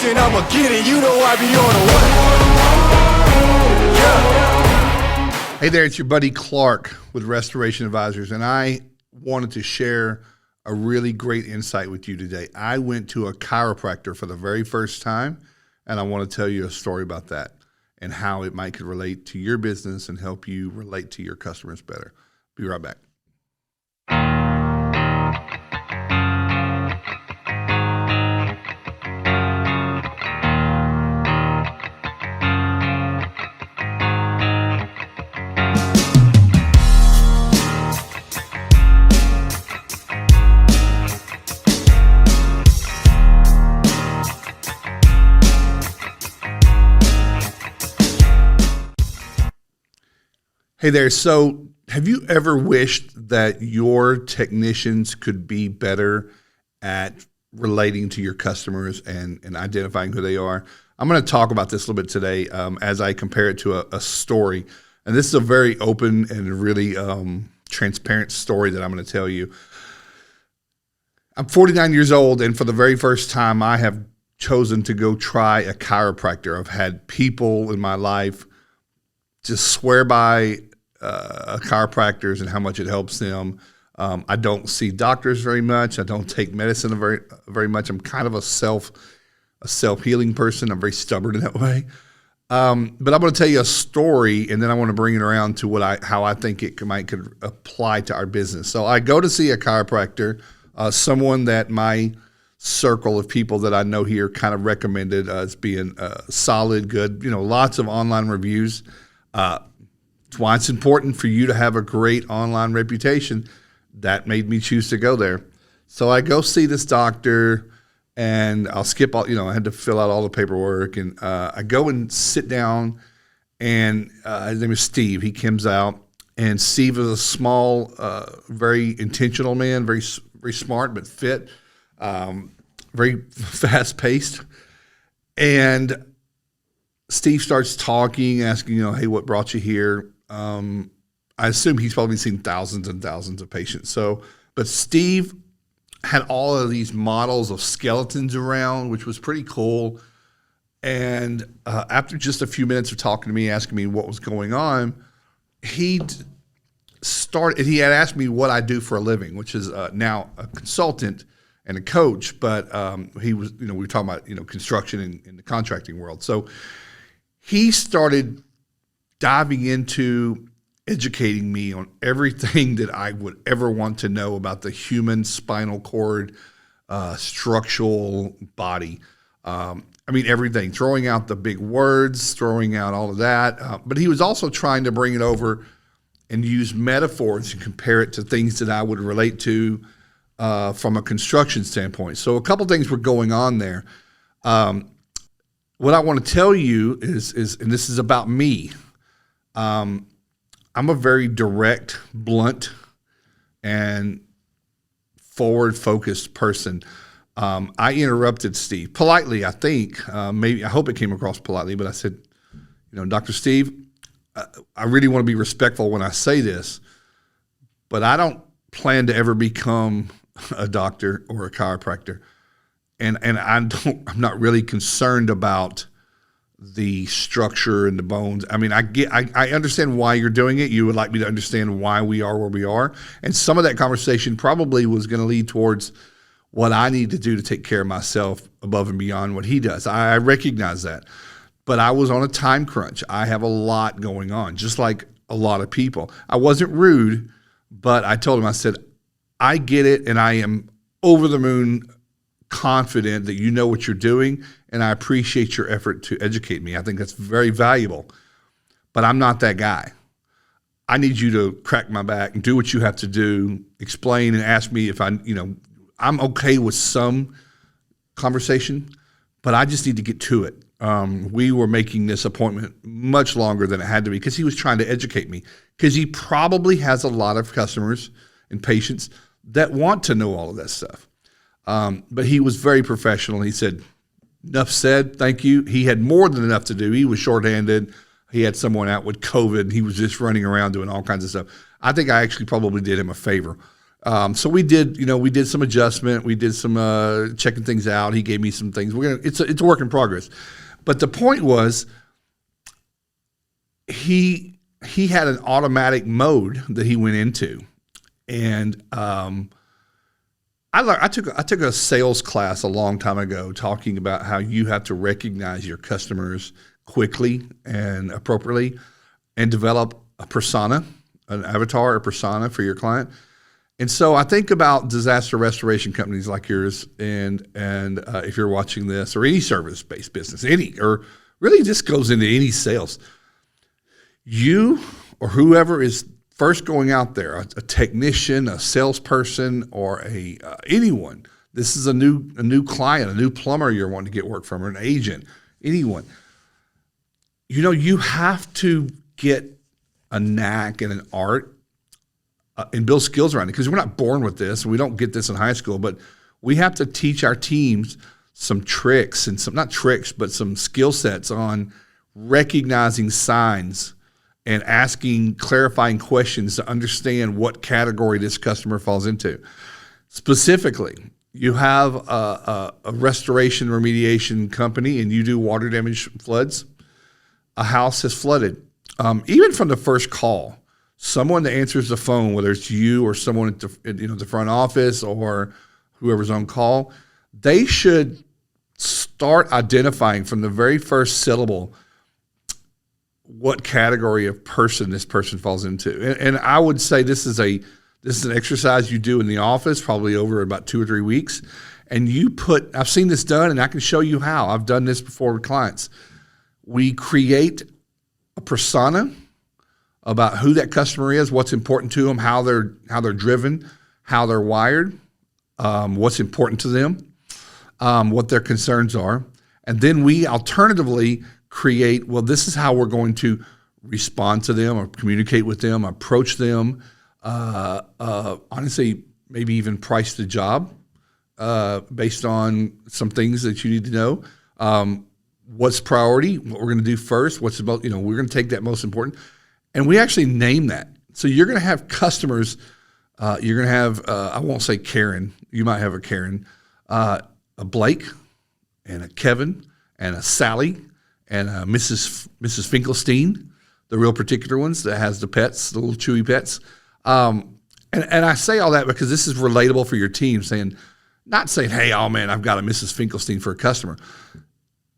Remediation, I'ma get it, you know I be on the way. Yeah. Hey there, it's your buddy Clark with Restoration Advisors, and I wanted to share a really great insight with you today. I went to a chiropractor for the very first time, and I want to tell you a story about that and how it might could relate to your business and help you relate to your customers better. Be right back. Hey there. So have you ever wished that your technicians could be better at relating to your customers and identifying who they are? I'm going to talk about this a little bit today as I compare it to a story. And this is a very open and really transparent story that I'm going to tell you. I'm 49 years old, and for the very first time, I have chosen to go try a chiropractor. I've had people in my life just swear by chiropractors and how much it helps them. I don't see doctors very much. I don't take medicine very much. I'm kind of a self-healing person. I'm very stubborn in that way. But I'm going to tell you a story, and then I want to bring it around to how I think it could apply to our business. So I go to see a chiropractor, someone that my circle of people that I know here kind of recommended as being solid, good. Lots of online reviews. That's why it's important for you to have a great online reputation. That made me choose to go there. So I go see this doctor, and I'll skip all, I had to fill out all the paperwork, and I go and sit down, and his name is Steve. He comes out, and Steve is a small, very intentional man, very, very smart, but fit, very fast-paced. And Steve starts talking, asking, hey, what brought you here? I assume he's probably seen thousands and thousands of patients. But Steve had all of these models of skeletons around, which was pretty cool. And after just a few minutes of talking to me, asking me what was going on, he had asked me what I do for a living, which is now a consultant and a coach. But we were talking about construction in the contracting world. So he started diving into educating me on everything that I would ever want to know about the human spinal cord, structural body. Everything, throwing out the big words, throwing out all of that. But he was also trying to bring it over and use metaphors and compare it to things that I would relate to from a construction standpoint. So a couple things were going on there. What I want to tell you is, and this is about me, I'm a very direct, blunt, and forward-focused person. I interrupted Steve politely, I think. I hope it came across politely, but I said, Dr. Steve, I really want to be respectful when I say this, but I don't plan to ever become a doctor or a chiropractor. And I'm not really concerned about the structure and the bones. I understand why you're doing it. You would like me to understand why we are where we are. And some of that conversation probably was going to lead towards what I need to do to take care of myself above and beyond what he does. I recognize that. But I was on a time crunch. I have a lot going on, just like a lot of people. I wasn't rude, but I told him, I said, I get it, and I am over the moon confident that you know what you're doing, and I appreciate your effort to educate me. I think that's very valuable, but I'm not that guy. I need you to crack my back and do what you have to do, explain and ask me if I'm okay with some conversation, but I just need to get to it. We were making this appointment much longer than it had to be because he was trying to educate me, because he probably has a lot of customers and patients that want to know all of that stuff. But he was very professional. He said, enough said, thank you. He had more than enough to do. He was shorthanded. He had someone out with COVID, and he was just running around doing all kinds of stuff. I think I actually probably did him a favor. So we did some adjustment. We did some checking things out. He gave me some things. It's a work in progress. But the point was, he had an automatic mode that he went into, and I took a sales class a long time ago talking about how you have to recognize your customers quickly and appropriately, and develop a persona, an avatar, a persona for your client. And so I think about disaster restoration companies like yours, and if you're watching this, or any service-based business, or really just goes into any sales, you or whoever is first going out there, a technician, a salesperson, or anyone. This is a new client, a new plumber you're wanting to get work from, or an agent, anyone. You have to get a knack and an art and build skills around it, because we're not born with this. We don't get this in high school, but we have to teach our teams some tricks and not tricks, but some skill sets on recognizing signs and asking clarifying questions to understand what category this customer falls into. Specifically, you have a restoration remediation company and you do water damage floods. A house has flooded. Even from the first call, someone that answers the phone, whether it's you or someone at the front office or whoever's on call, they should start identifying from the very first syllable what category of person this person falls into. And I would say this is an exercise you do in the office, probably over about 2 or 3 weeks. And I've seen this done, and I can show you how. I've done this before with clients. We create a persona about who that customer is, what's important to them, how they're driven, how they're wired, what's important to them, what their concerns are. And then we alternatively create, well, this is how we're going to respond to them or communicate with them, approach them, honestly, maybe even price the job based on some things that you need to know. What's priority, what we're going to do first, we're going to take that most important. And we actually name that. So you're going to have customers, you're going to have, I won't say Karen, you might have a Karen, a Blake and a Kevin and a Sally and Mrs. Finkelstein, the real particular ones that has the pets, the little chewy pets. And I say all that because this is relatable for your team, not saying, hey, oh man, I've got a Mrs. Finkelstein for a customer.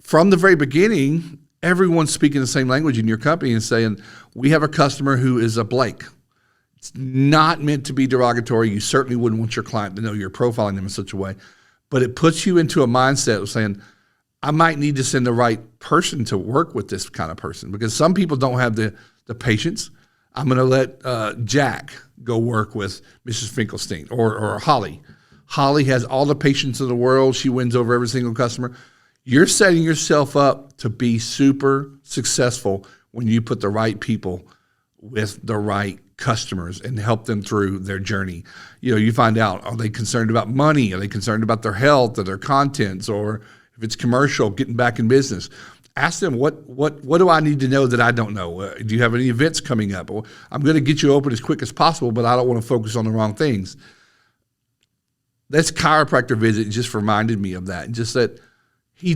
From the very beginning, everyone's speaking the same language in your company and saying, we have a customer who is a Blake. It's not meant to be derogatory. You certainly wouldn't want your client to know you're profiling them in such a way. But it puts you into a mindset of saying, I might need to send the right person to work with this kind of person, because some people don't have the patience. I'm going to let Jack go work with Mrs. Finkelstein or Holly. Holly has all the patience in the world. She wins over every single customer. You're setting yourself up to be super successful when you put the right people with the right customers and help them through their journey. You find out, are they concerned about money? Are they concerned about their health or their contents? Or if it's commercial, getting back in business, ask them, what do I need to know that I don't know? Do you have any events coming up? Well, I'm going to get you open as quick as possible, but I don't want to focus on the wrong things. This chiropractor visit just reminded me of that. Just that he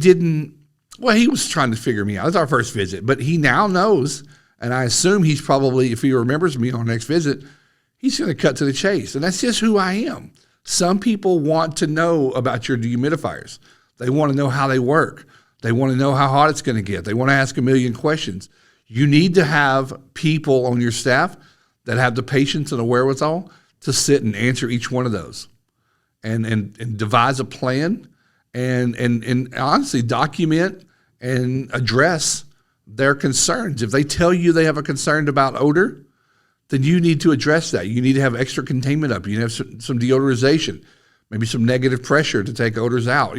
was trying to figure me out. It was our first visit, but he now knows, and I assume he's probably, if he remembers me on our next visit, he's going to cut to the chase. And that's just who I am. Some people want to know about your dehumidifiers. They want to know how they work. They want to know how hot it's going to get. They want to ask a million questions. You need to have people on your staff that have the patience and the wherewithal to sit and answer each one of those and devise a plan and honestly document and address their concerns. If they tell you they have a concern about odor, then you need to address that. You need to have extra containment up. You need to have some deodorization, maybe some negative pressure to take odors out.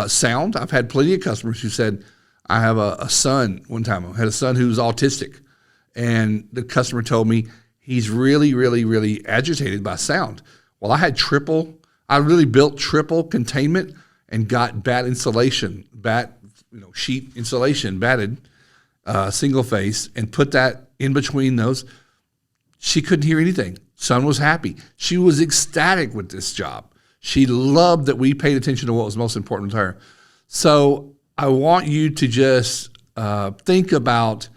Sound. I've had plenty of customers who said, I have a son one time. I had a son who's autistic, and the customer told me he's really, really, really agitated by sound. Well, I really built triple containment and got sheet insulation, batted, single face, and put that in between those. She couldn't hear anything. Son was happy. She was ecstatic with this job. She loved that we paid attention to what was most important to her. So I want you to just think about,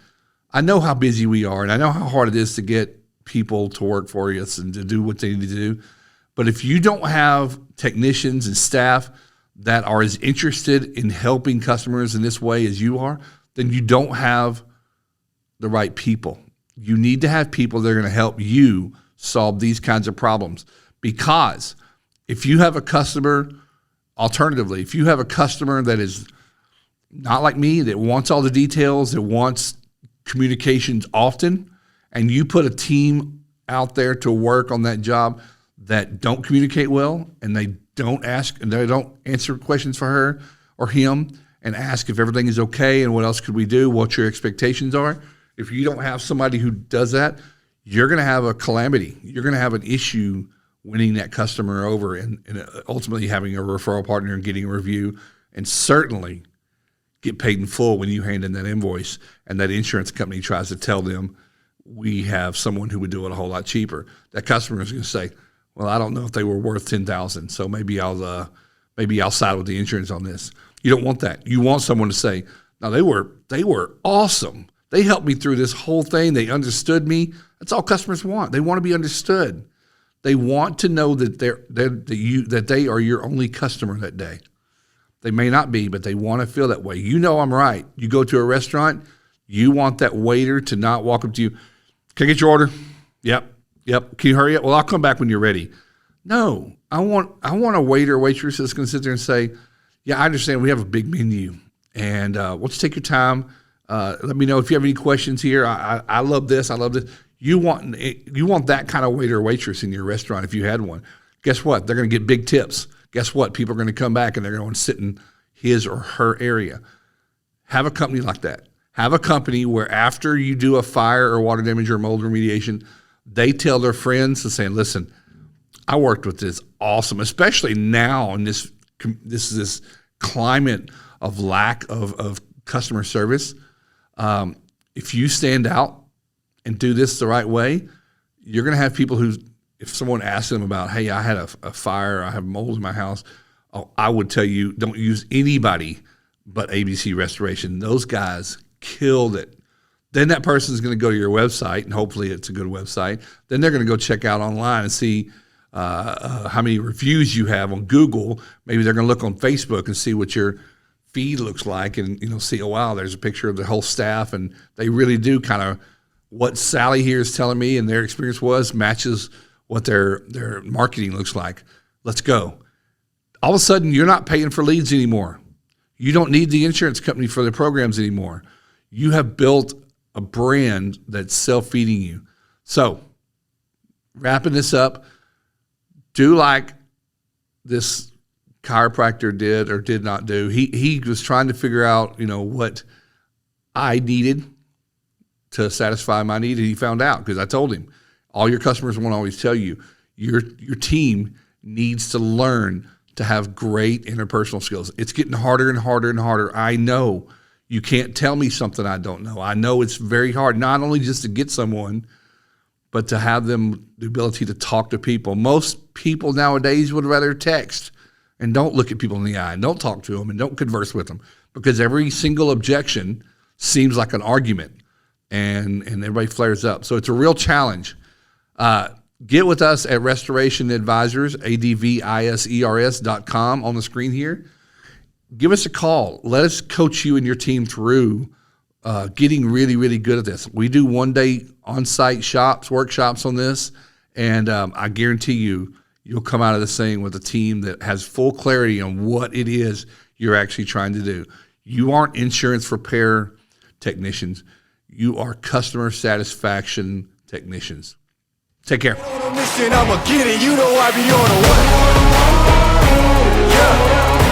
I know how busy we are, and I know how hard it is to get people to work for us and to do what they need to do. But if you don't have technicians and staff that are as interested in helping customers in this way as you are, then you don't have the right people. You need to have people that are going to help you solve these kinds of problems. Because if you have a customer, alternatively, if you have a customer that is not like me, that wants all the details, that wants communications often, and you put a team out there to work on that job that don't communicate well, and they don't ask and they don't answer questions for her or him and ask if everything is okay and what else could we do, what your expectations are. If you don't have somebody who does that, you're going to have a calamity. You're going to have an issue winning that customer over and ultimately having a referral partner and getting a review, and certainly get paid in full when you hand in that invoice and that insurance company tries to tell them we have someone who would do it a whole lot cheaper. That customer is going to say, well, I don't know if they were worth $10,000, so maybe I'll side with the insurance on this. You don't want that. You want someone to say, no, they were awesome. They helped me through this whole thing. They understood me. That's all customers want. They want to be understood. They want to know that they are your only customer that day. They may not be, but they want to feel that way. You know I'm right. You go to a restaurant, you want that waiter to not walk up to you, can I get your order? Yep. Can you hurry up? Well, I'll come back when you're ready. No, I want a waiter or waitress that's going to sit there and say, yeah, I understand we have a big menu, and why don't you take your time. Let me know if you have any questions here. I love this. I love this. You want that kind of waiter or waitress in your restaurant if you had one. Guess what? They're going to get big tips. Guess what? People are going to come back and they're going to sit in his or her area. Have a company like that. Have a company where after you do a fire or water damage or mold remediation, they tell their friends and saying, listen, I worked with this awesome, especially now in this climate of lack of customer service. If you stand out and do this the right way, you're going to have people who, if someone asks them about, hey, I had a fire, I have mold in my house, I would tell you, don't use anybody but ABC Restoration. Those guys killed it. Then that person's going to go to your website, and hopefully it's a good website. Then they're going to go check out online and see how many reviews you have on Google. Maybe they're going to look on Facebook and see what your feed looks like, and see, oh wow, there's a picture of the whole staff, and they really do kind of what Sally here is telling me and their experience was matches what their marketing looks like. Let's go. All of a sudden, you're not paying for leads anymore. You don't need the insurance company for the programs anymore. You have built a brand that's self-feeding you. So, wrapping this up, do like this chiropractor did or did not do. He was trying to figure out, what I needed to satisfy my need, and he found out because I told him, all your customers won't always tell you. Your team needs to learn to have great interpersonal skills. It's getting harder and harder and harder. I know. You can't tell me something I don't know. I know it's very hard, not only just to get someone, but to have them the ability to talk to people. Most people nowadays would rather text and don't look at people in the eye and don't talk to them and don't converse with them, because every single objection seems like an argument, and everybody flares up. So it's a real challenge. Get with us at Restoration Advisors, advisers.com on the screen here. Give us a call. Let us coach you and your team through getting really, really good at this. We do one-day on-site workshops on this, and I guarantee you'll come out of this thing with a team that has full clarity on what it is you're actually trying to do. You aren't insurance repair technicians. You are customer satisfaction technicians. Take care. On a mission, I'ma get it. You know I be on a what? Yeah.